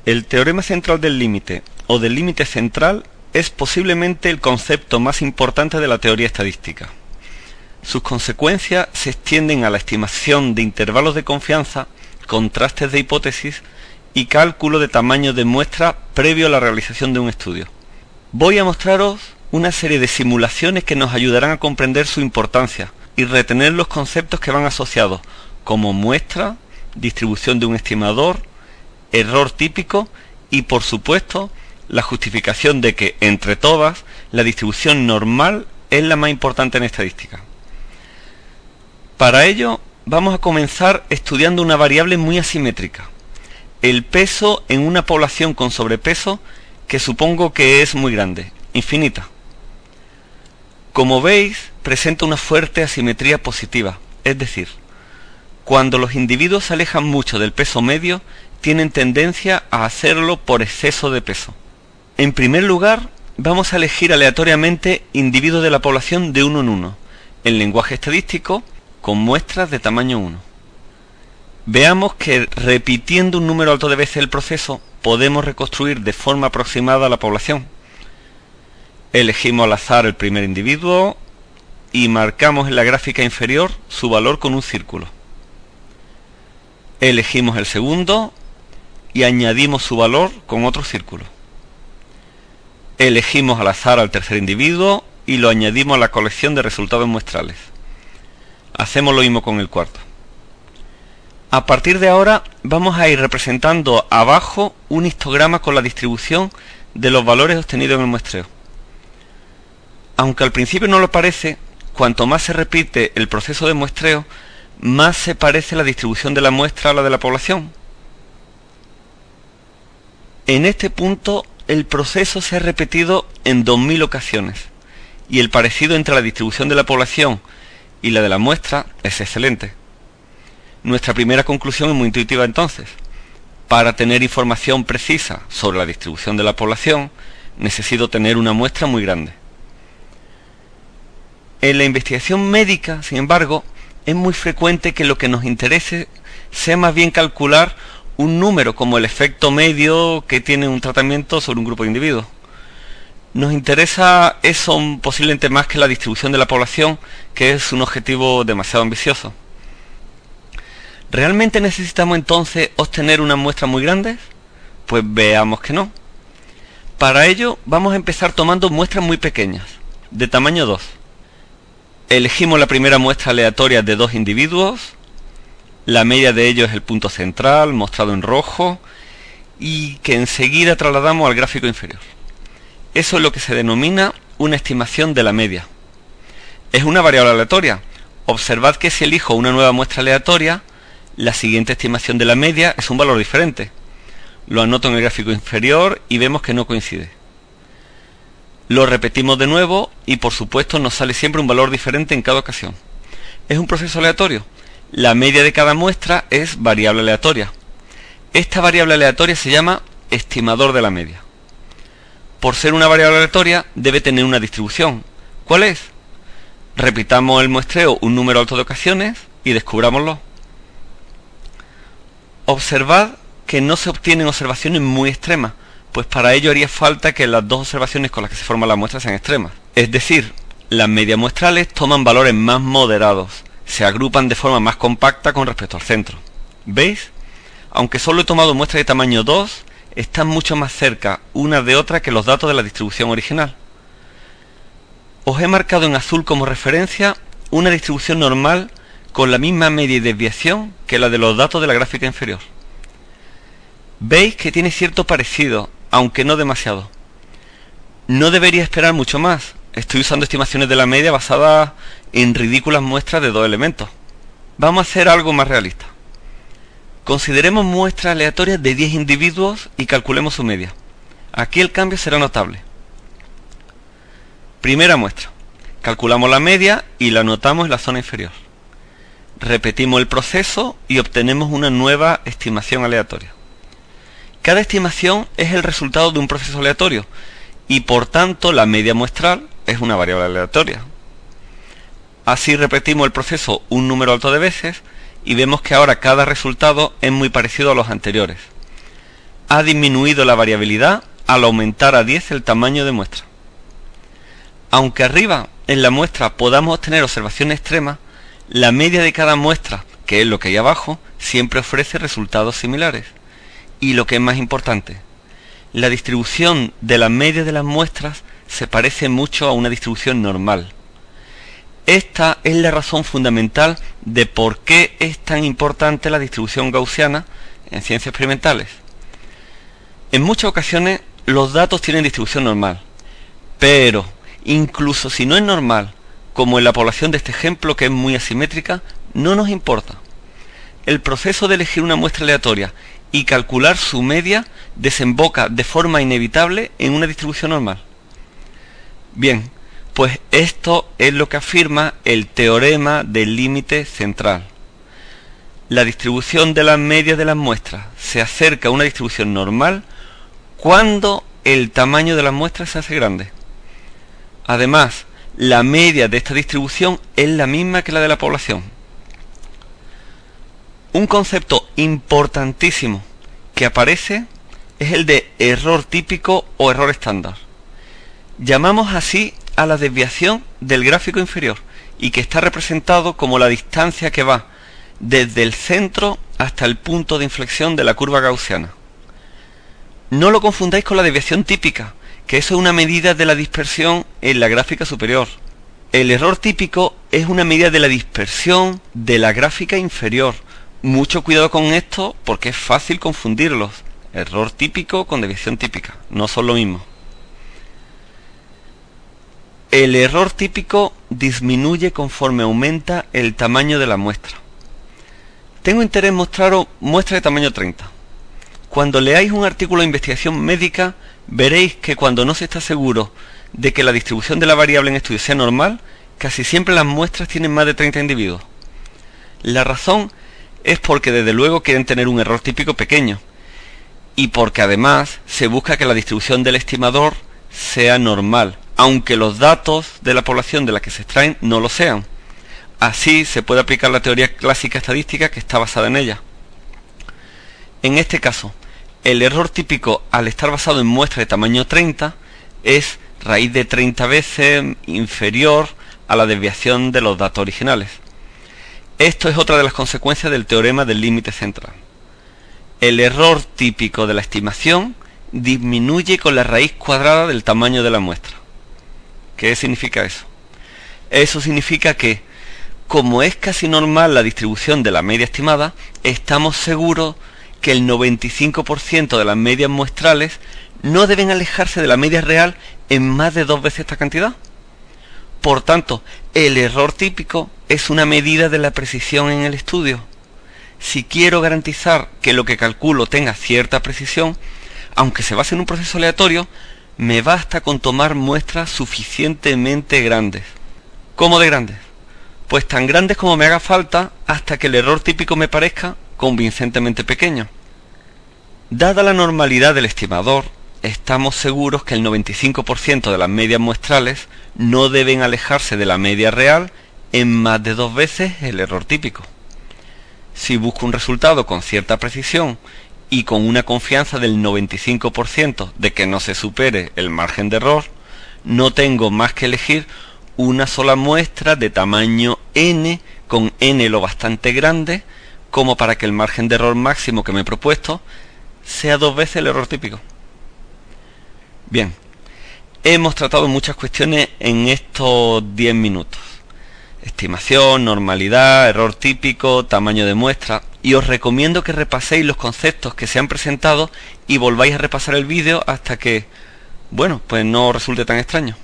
El teorema central del límite o del límite central es posiblemente el concepto más importante de la teoría estadística. Sus consecuencias se extienden a la estimación de intervalos de confianza, contrastes de hipótesis y cálculo de tamaño de muestra previo a la realización de un estudio. Voy a mostraros una serie de simulaciones que nos ayudarán a comprender su importancia y retener los conceptos que van asociados, como muestra, distribución de un estimador, error típico y, por supuesto, la justificación de que, entre todas, la distribución normal es la más importante en estadística. Para ello, vamos a comenzar estudiando una variable muy asimétrica, el peso en una población con sobrepeso que supongo que es muy grande, infinita. Como veis, presenta una fuerte asimetría positiva, es decir, cuando los individuos se alejan mucho del peso medio, tienen tendencia a hacerlo por exceso de peso. En primer lugar, vamos a elegir aleatoriamente individuos de la población de uno en uno, en lenguaje estadístico, con muestras de tamaño 1. Veamos que repitiendo un número alto de veces el proceso, podemos reconstruir de forma aproximada la población. Elegimos al azar el primer individuo y marcamos en la gráfica inferior su valor con un círculo. Elegimos el segundo y añadimos su valor con otro círculo. Elegimos al azar al tercer individuo y lo añadimos a la colección de resultados muestrales. Hacemos lo mismo con el cuarto. A partir de ahora vamos a ir representando abajo un histograma con la distribución de los valores obtenidos en el muestreo. Aunque al principio no lo parece, cuanto más se repite el proceso de muestreo, más se parece la distribución de la muestra a la de la población. En este punto el proceso se ha repetido en 2000 ocasiones y el parecido entre la distribución de la población y la de la muestra es excelente. Nuestra primera conclusión es muy intuitiva entonces. Para tener información precisa sobre la distribución de la población, necesito tener una muestra muy grande. En la investigación médica, sin embargo, es muy frecuente que lo que nos interese sea más bien calcular un número como el efecto medio que tiene un tratamiento sobre un grupo de individuos. Nos interesa eso posiblemente más que la distribución de la población, que es un objetivo demasiado ambicioso. ¿Realmente necesitamos entonces obtener una muestra muy grande? Pues veamos que no. Para ello vamos a empezar tomando muestras muy pequeñas, de tamaño 2. Elegimos la primera muestra aleatoria de 2 individuos, la media de ellos es el punto central, mostrado en rojo, y que enseguida trasladamos al gráfico inferior. Eso es lo que se denomina una estimación de la media. Es una variable aleatoria. Observad que si elijo una nueva muestra aleatoria, la siguiente estimación de la media es un valor diferente. Lo anoto en el gráfico inferior y vemos que no coincide. Lo repetimos de nuevo y por supuesto nos sale siempre un valor diferente en cada ocasión. Es un proceso aleatorio. La media de cada muestra es variable aleatoria. Esta variable aleatoria se llama estimador de la media. Por ser una variable aleatoria debe tener una distribución. ¿Cuál es? Repitamos el muestreo un número alto de ocasiones y descubrámoslo. Observad que no se obtienen observaciones muy extremas, pues para ello haría falta que las dos observaciones con las que se forma la muestra sean extremas. Es decir, las medias muestrales toman valores más moderados, se agrupan de forma más compacta con respecto al centro. ¿Veis? Aunque solo he tomado muestras de tamaño 2, están mucho más cerca una de otra que los datos de la distribución original. Os he marcado en azul como referencia una distribución normal con la misma media y desviación que la de los datos de la gráfica inferior. Veis que tiene cierto parecido, aunque no demasiado. No debería esperar mucho más. Estoy usando estimaciones de la media basadas en ridículas muestras de 2 elementos. Vamos a hacer algo más realista. Consideremos muestras aleatorias de 10 individuos y calculemos su media. Aquí el cambio será notable. Primera muestra. Calculamos la media y la anotamos en la zona inferior. Repetimos el proceso y obtenemos una nueva estimación aleatoria. Cada estimación es el resultado de un proceso aleatorio y por tanto la media muestral es una variable aleatoria. Así repetimos el proceso un número alto de veces y vemos que ahora cada resultado es muy parecido a los anteriores. ha disminuido la variabilidad al aumentar a 10 el tamaño de muestra. Aunque arriba en la muestra podamos obtener observaciones extremas, la media de cada muestra, que es lo que hay abajo, siempre ofrece resultados similares. Y lo que es más importante, la distribución de la media de las muestras se parece mucho a una distribución normal. Esta es la razón fundamental de por qué es tan importante la distribución gaussiana en ciencias experimentales. En muchas ocasiones los datos tienen distribución normal, pero incluso si no es normal, como en la población de este ejemplo que es muy asimétrica, no nos importa. El proceso de elegir una muestra aleatoria y calcular su media desemboca de forma inevitable en una distribución normal. Bien, pues esto es lo que afirma el teorema del límite central. La distribución de las medias de las muestras se acerca a una distribución normal cuando el tamaño de las muestras se hace grande. Además, la media de esta distribución es la misma que la de la población. Un concepto importantísimo que aparece es el de error típico o error estándar. Llamamos así a la desviación del gráfico inferior y que está representado como la distancia que va desde el centro hasta el punto de inflexión de la curva gaussiana. No lo confundáis con la desviación típica, que eso es una medida de la dispersión en la gráfica superior. El error típico es una medida de la dispersión de la gráfica inferior. Mucho cuidado con esto porque es fácil confundirlos. Error típico con desviación típica, no son lo mismo. El error típico disminuye conforme aumenta el tamaño de la muestra. Tengo interés en mostraros muestra de tamaño 30. Cuando leáis un artículo de investigación médica, veréis que cuando no se está seguro de que la distribución de la variable en estudio sea normal, casi siempre las muestras tienen más de 30 individuos. La razón es porque desde luego quieren tener un error típico pequeño, y porque además se busca que la distribución del estimador sea normal, aunque los datos de la población de la que se extraen no lo sean. Así se puede aplicar la teoría clásica estadística que está basada en ella. En este caso, el error típico, al estar basado en muestras de tamaño 30, es raíz de 30 veces inferior a la desviación de los datos originales. Esto es otra de las consecuencias del teorema del límite central. El error típico de la estimación disminuye con la raíz cuadrada del tamaño de la muestra. ¿Qué significa eso? Eso significa que, como es casi normal la distribución de la media estimada, estamos seguros que el 95% de las medias muestrales no deben alejarse de la media real en más de 2 veces esta cantidad. Por tanto, el error típico es una medida de la precisión en el estudio. Si quiero garantizar que lo que calculo tenga cierta precisión, aunque se base en un proceso aleatorio, me basta con tomar muestras suficientemente grandes. ¿Cómo de grandes? Pues tan grandes como me haga falta hasta que el error típico me parezca convincentemente pequeño. Dada la normalidad del estimador, estamos seguros que el 95% de las medias muestrales no deben alejarse de la media real en más de 2 veces el error típico. Si busco un resultado con cierta precisión y con una confianza del 95% de que no se supere el margen de error, no tengo más que elegir una sola muestra de tamaño n con n lo bastante grande como para que el margen de error máximo que me he propuesto sea 2 veces el error típico. Bien, hemos tratado muchas cuestiones en estos 10 minutos. Estimación, normalidad, error típico, tamaño de muestra, y os recomiendo que repaséis los conceptos que se han presentado y volváis a repasar el vídeo hasta que, bueno, pues no os resulte tan extraño.